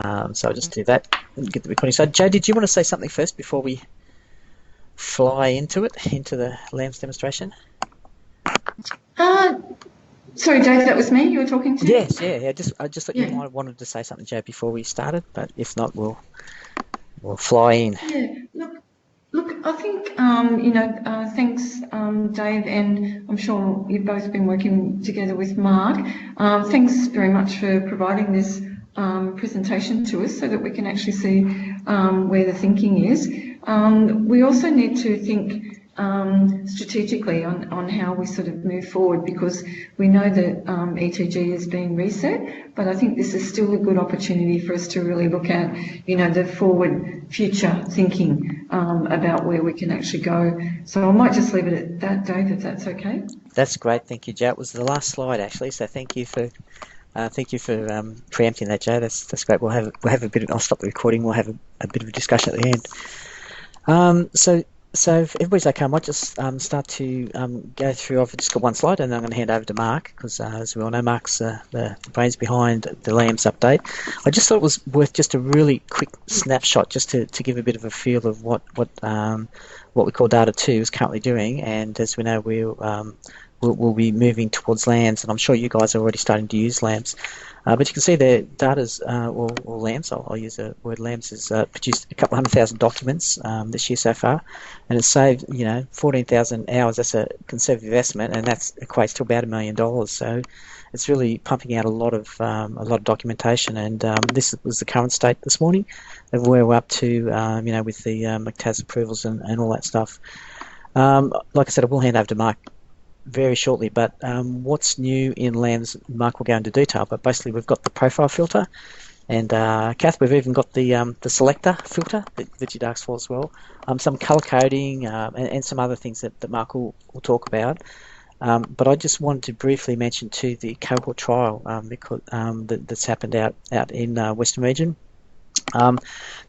So I'll just do that and get the recording. So Joe, did you want to say something first before we fly into it, into the LAMS demonstration? Sorry, Dave, that was me you were talking to? Yes, yeah. I just thought you Yeah. might have wanted to say something, Joe, before we started, but if not, we'll fly in. Yeah. Look, I think, thanks, Dave, and I'm sure you've both been working together with Mark. Thanks very much for providing this presentation to us so that we can actually see where the thinking is. We also need to think strategically on how we sort of move forward, because we know that ETG is being reset, but I think this is still a good opportunity for us to really look at, the forward future thinking about where we can actually go. So I might just leave it at that, Dave, if that's okay. That's great, thank you, Joe. It was the last slide actually, so thank you for preempting that, Joe. That's great. We'll have a bit. I'll stop the recording. We'll have a bit of a discussion at the end. So if everybody's okay, I might just start to go through. I've just got one slide, and then I'm going to hand over to Mark, because as we all know, Mark's the brains behind the LAMS update. I just thought it was worth just a really quick snapshot, just to give a bit of a feel of what we call Data 2 is currently doing, and as we know, we'll be moving towards LAMS, and I'm sure you guys are already starting to use LAMS. But you can see the data's, or LAMS, I'll use the word LAMS, has produced a couple 100,000 documents this year so far, and it's saved 14,000 hours. That's a conservative estimate, and that equates to about $1 million. So it's really pumping out a lot of documentation, and this was the current state this morning of where we're up to, with the McTAS approvals and all that stuff. Like I said, I will hand over to Mark very shortly, but what's new in LAMS, Mark will go into detail, but basically we've got the profile filter, and Kath, we've even got the selector filter that you'd asked for as well, some color coding, and some other things that Mark will talk about. But I just wanted to briefly mention too the cohort trial because that's happened out in Western Region.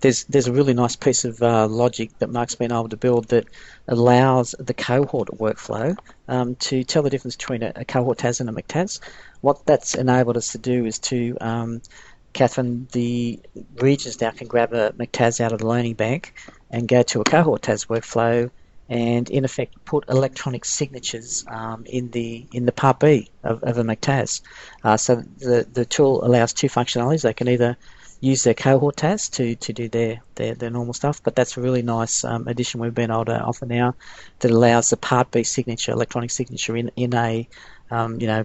There's a really nice piece of logic that Mark's been able to build that allows the cohort workflow to tell the difference between a cohort TAS and a McTAS. What that's enabled us to do is to, Catherine, the regions now can grab a McTAS out of the learning bank and go to a cohort TAS workflow and in effect put electronic signatures in the part B of a McTAS. So the tool allows two functionalities. They can either use their cohort TAS to do their normal stuff, but that's a really nice addition we've been able to offer now that allows the Part B signature, electronic signature in a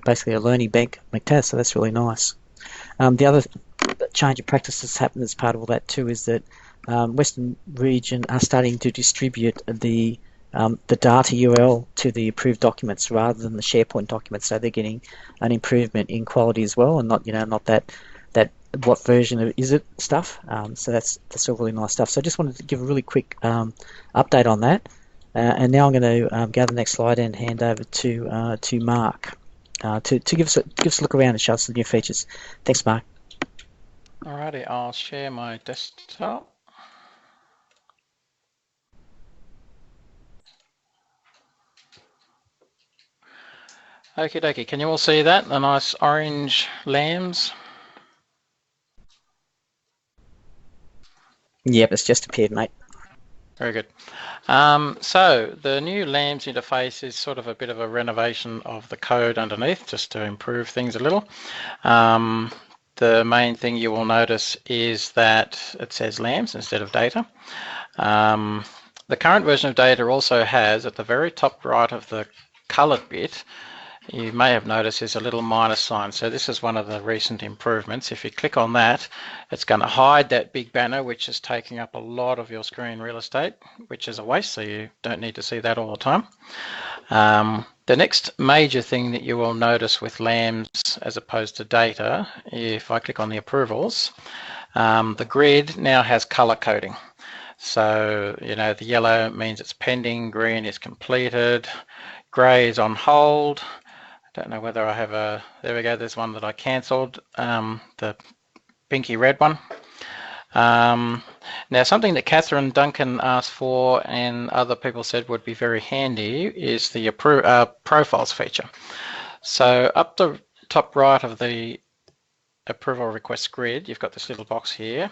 basically a learning bank McTAS. So that's really nice. The other change of practice that's happened as part of all that too is that Western Region are starting to distribute the data URL to the approved documents rather than the SharePoint documents. So they're getting an improvement in quality as well, and not that what version of is it stuff. So that's all really nice stuff. So I just wanted to give a really quick update on that, and now I'm going to go to the next slide and hand over to Mark to give us a look around and show us the new features. Thanks, Mark. Alrighty, I'll share my desktop. Okie dokie, can you all see that? The nice orange LAMS? Yep, it's just appeared, mate. Very good. So the new LAMS interface is sort of a bit of a renovation of the code underneath, just to improve things a little. The main thing you will notice is that it says LAMS instead of data. The current version of data also has, at the very top right of the colored bit, you may have noticed is a little minus sign. So this is one of the recent improvements. If you click on that, it's going to hide that big banner, which is taking up a lot of your screen real estate, which is a waste, so you don't need to see that all the time. The next major thing that you will notice with LAMS as opposed to data, if I click on the approvals, the grid now has color coding. So, the yellow means it's pending, green is completed, grey is on hold. Don't know whether I have there we go, there's one that I cancelled, the pinky red one. Now something that Catherine Duncan asked for and other people said would be very handy is the profiles feature. So up the top right of the approval request grid, you've got this little box here,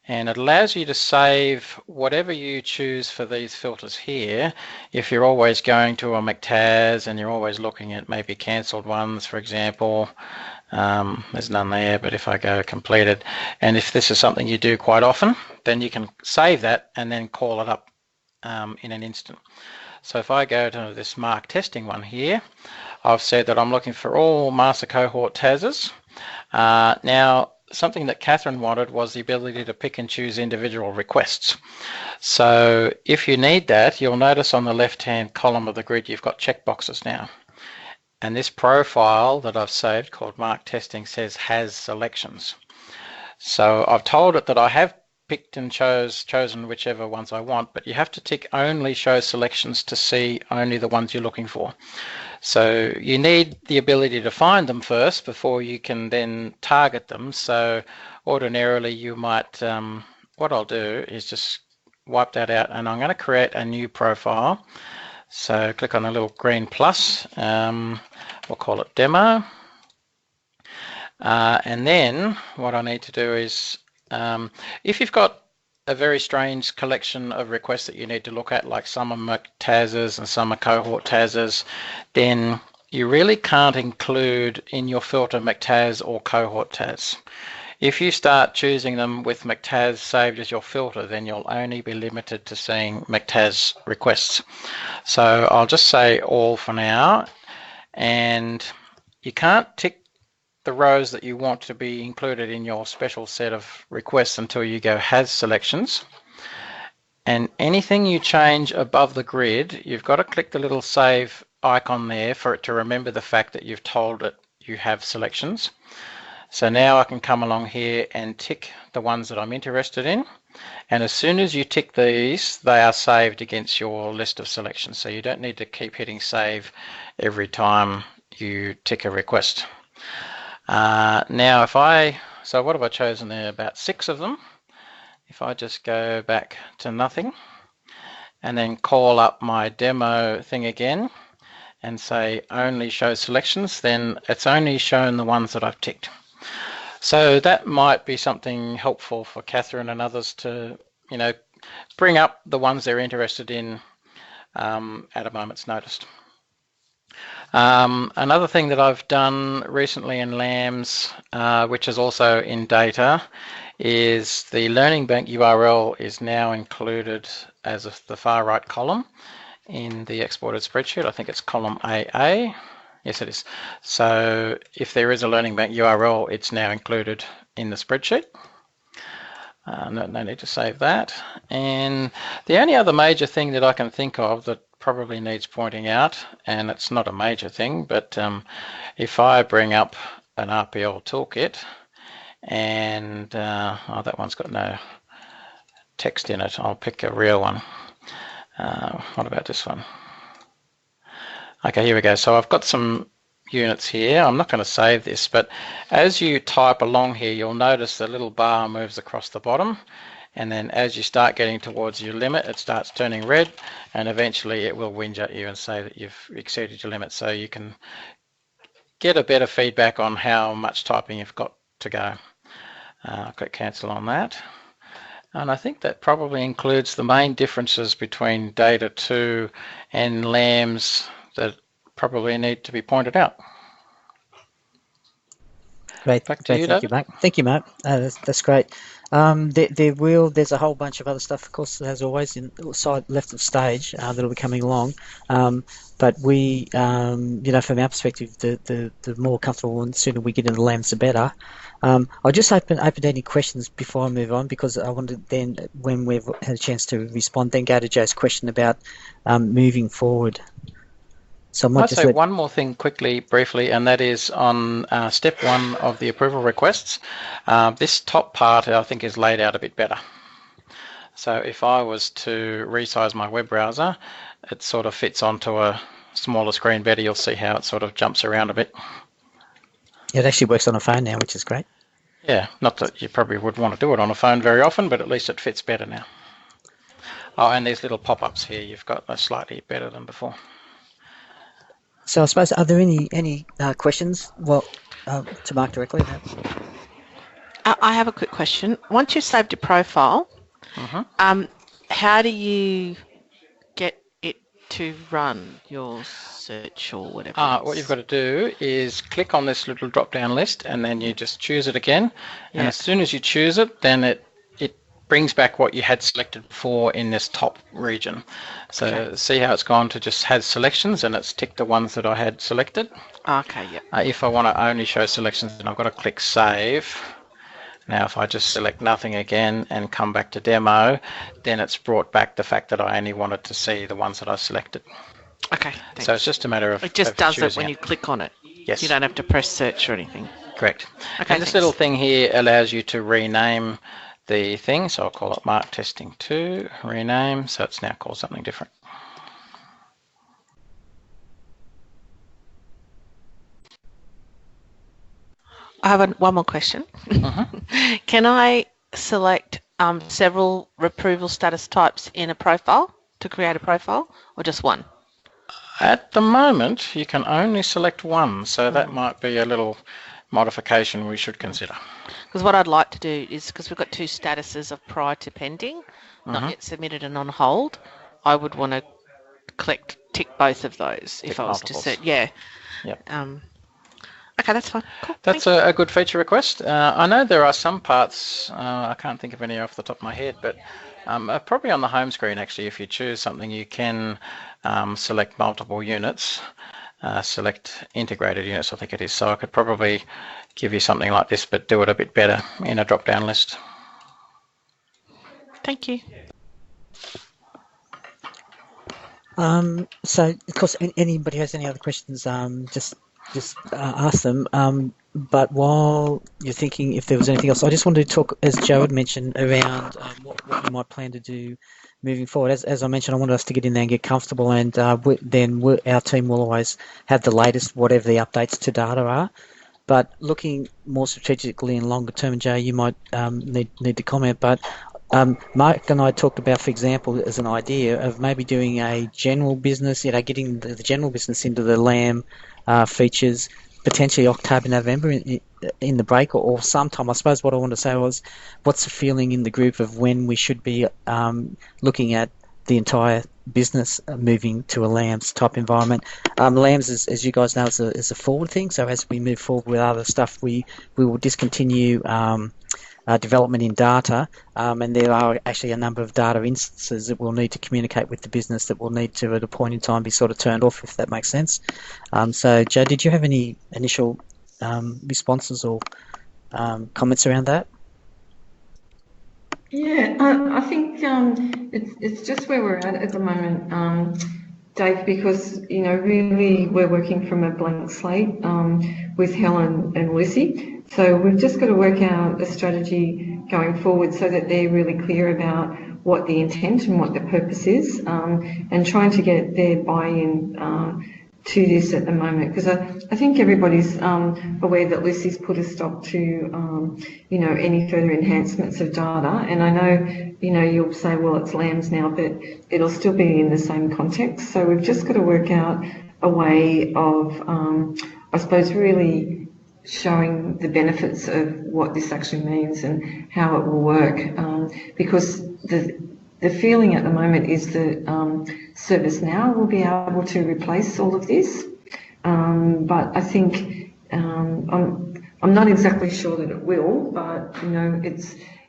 and it allows you to save whatever you choose for these filters here. If you're always going to a McTaz and you're always looking at maybe cancelled ones, for example, there's none there, but if I go completed, and if this is something you do quite often, then you can save that and then call it up in an instant. So if I go to this mark testing one here, I've said that I'm looking for all master cohort TASs. Now, something that Catherine wanted was the ability to pick and choose individual requests. So if you need that, you'll notice on the left-hand column of the grid, you've got checkboxes now. And this profile that I've saved called mark testing says has selections. So I've told it that I have picked and chosen whichever ones I want, but you have to tick only show selections to see only the ones you're looking for. So you need the ability to find them first before you can then target them. So ordinarily you might, what I'll do is just wipe that out, and I'm going to create a new profile. So click on the little green plus, we'll call it demo. And then what I need to do is, if you've got a very strange collection of requests that you need to look at, like some are McTazs and some are cohort TASs, then you really can't include in your filter McTaz or cohort TAS. If you start choosing them with McTaz saved as your filter, then you'll only be limited to seeing McTaz requests. So I'll just say all for now, and you can't tick the rows that you want to be included in your special set of requests until you go has selections. And anything you change above the grid, you've got to click the little save icon there for it to remember the fact that you've told it you have selections. So now I can come along here and tick the ones that I'm interested in. And as soon as you tick these, they are saved against your list of selections. So you don't need to keep hitting save every time you tick a request. Now so what have I chosen there? About 6 of them. If I just go back to nothing and then call up my demo thing again and say only show selections, then it's only shown the ones that I've ticked. So that might be something helpful for Catherine and others to, bring up the ones they're interested in at a moment's notice. Another thing that I've done recently in LAMS, which is also in data, is the Learning Bank URL is now included as the far right column in the exported spreadsheet. I think it's column AA. Yes, it is. So if there is a Learning Bank URL, it's now included in the spreadsheet. No need to save that. And the only other major thing that I can think of that probably needs pointing out, and it's not a major thing, but if I bring up an RPL toolkit and that one's got no text in it, I'll pick a real one. What about this one? Okay, here we go. So I've got some units here. I'm not going to save this, but as you type along here, you'll notice the little bar moves across the bottom. And then as you start getting towards your limit, it starts turning red, and eventually it will whinge at you and say that you've exceeded your limit. So you can get a better feedback on how much typing you've got to go. I'll click cancel on that. And I think that probably includes the main differences between Data 2 and LAMS that probably need to be pointed out. Great, Back to you, thank you, Mark. Thank you, Mark. That's great. There's a whole bunch of other stuff, of course, as always, in the side left of stage that'll be coming along. But we, from our perspective, the more comfortable and sooner we get into LAMS, the better. I'll just open any questions before I move on, because I wanted then, when we've had a chance to respond, then go to Joe's question about moving forward. So I might just say one more thing quickly, briefly, and that is on step 1 of the approval requests. This top part, I think, is laid out a bit better. So if I was to resize my web browser, it sort of fits onto a smaller screen better. You'll see how it sort of jumps around a bit. It actually works on a phone now, which is great. Yeah, not that you probably would want to do it on a phone very often, but at least it fits better now. Oh, and these little pop-ups here, you've got are slightly better than before. So I suppose, are there any questions? Well, to Mark directly? I have a quick question. Once you've saved your profile, how do you get it to run your search or whatever it is? What you've got to do is click on this little drop-down list, and then you just choose it again. Yeah. And as soon as you choose it, then it brings back what you had selected before in this top region. So see how it's gone to just has selections, and it's ticked the ones that I had selected. Okay, yeah. If I want to only show selections, then I've got to click Save. Now, if I just select nothing again and come back to demo, then it's brought back the fact that I only wanted to see the ones that I selected. Okay, thanks. So it's just a matter of It just does it choosing when you click on it. Yes. You don't have to press search or anything. Correct. Okay, And this thanks. little thing here allows you to rename the thing. So I'll call it Mark Testing 2, rename. So it's now called something different. I have one more question. Can I select several approval status types in a profile to create a profile, or just one? At the moment, you can only select one. So that might be a little modification we should consider. Because what I'd like to do is, because we've got two statuses of prior to pending, not yet submitted and on hold, I would want to tick both of those if I was multiples. to set. Yeah. Yep. Okay, that's fine. Cool. That's a good feature request. I know there are some parts, I can't think of any off the top of my head, but probably on the home screen, actually, if you choose something, you can select multiple units, select integrated units, I think it is. So I could probably give you something like this, but do it a bit better in a drop-down list. Thank you. So, of course, anybody has any other questions, just ask them. But while you're thinking if there was anything else, I just wanted to talk, as Joe had mentioned, around what we might plan to do moving forward. As I mentioned, I wanted us to get in there and get comfortable, and then our team will always have the latest, whatever the updates to data are. But looking more strategically and longer term, and Joe, you might need to comment, but Mark and I talked about, for example, as an idea of maybe doing a general business, getting the general business into the LAM features, potentially October, November in the break, or sometime. I suppose what I wanted to say was, what's the feeling in the group of when we should be looking at the entire business moving to a LAMS type environment? LAMS, as you guys know, is a forward thing. So as we move forward with other stuff, we will discontinue development in data, and there are actually a number of data instances that we'll need to communicate with the business that will need to, at a point in time, be sort of turned off, if that makes sense. So, Joe, did you have any initial responses or comments around that? Yeah, I think it's just where we're at the moment, Dave, because, really we're working from a blank slate with Helen and Lucy. So we've just got to work out a strategy going forward so that they're really clear about what the intent and what the purpose is, and trying to get their buy-in to this at the moment, because I think everybody's aware that Lucy's put a stop to any further enhancements of data, and I know you'll say, well, it's LAMS now, but it'll still be in the same context. So we've just got to work out a way of I suppose really showing the benefits of what this actually means and how it will work, because the feeling at the moment is that ServiceNow will be able to replace all of this, but I think I'm not exactly sure that it will, but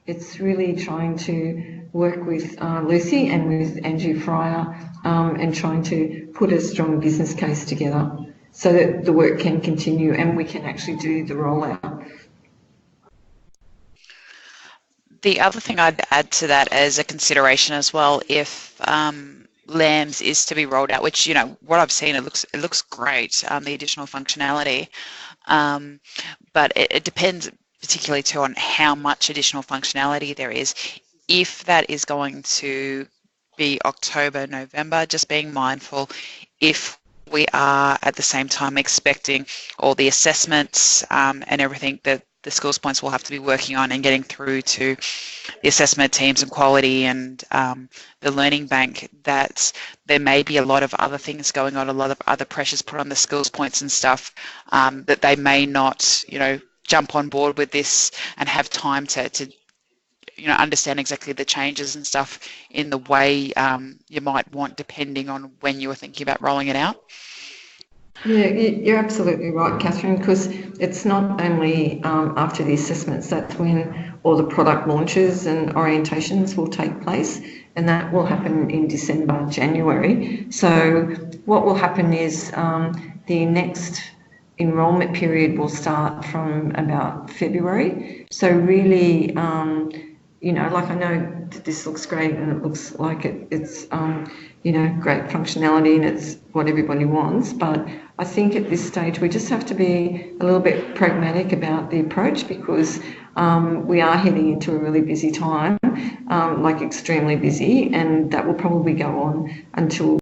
it's really trying to work with Lucy and with Andrew Fryer, and trying to put a strong business case together so that the work can continue and we can actually do the rollout. The other thing I'd add to that as a consideration as well, if LAMS is to be rolled out, which what I've seen, it looks great, the additional functionality, but it depends particularly too on how much additional functionality there is. If that is going to be October, November, just being mindful if we are at the same time expecting all the assessments and everything that the schools points will have to be working on and getting through to the assessment teams and quality and the learning bank, that there may be a lot of other things going on, a lot of other pressures put on the schools points and stuff, that they may not, jump on board with this and have time to understand exactly the changes and stuff in the way you might want, depending on when you were thinking about rolling it out? Yeah, you're absolutely right, Catherine, because it's not only after the assessments, that's when all the product launches and orientations will take place, and that will happen in December, January. So what will happen is the next enrolment period will start from about February. So really, like I know this looks great and it looks like it's great functionality and it's what everybody wants, but I think at this stage we just have to be a little bit pragmatic about the approach, because we are heading into a really busy time, like extremely busy, and that will probably go on until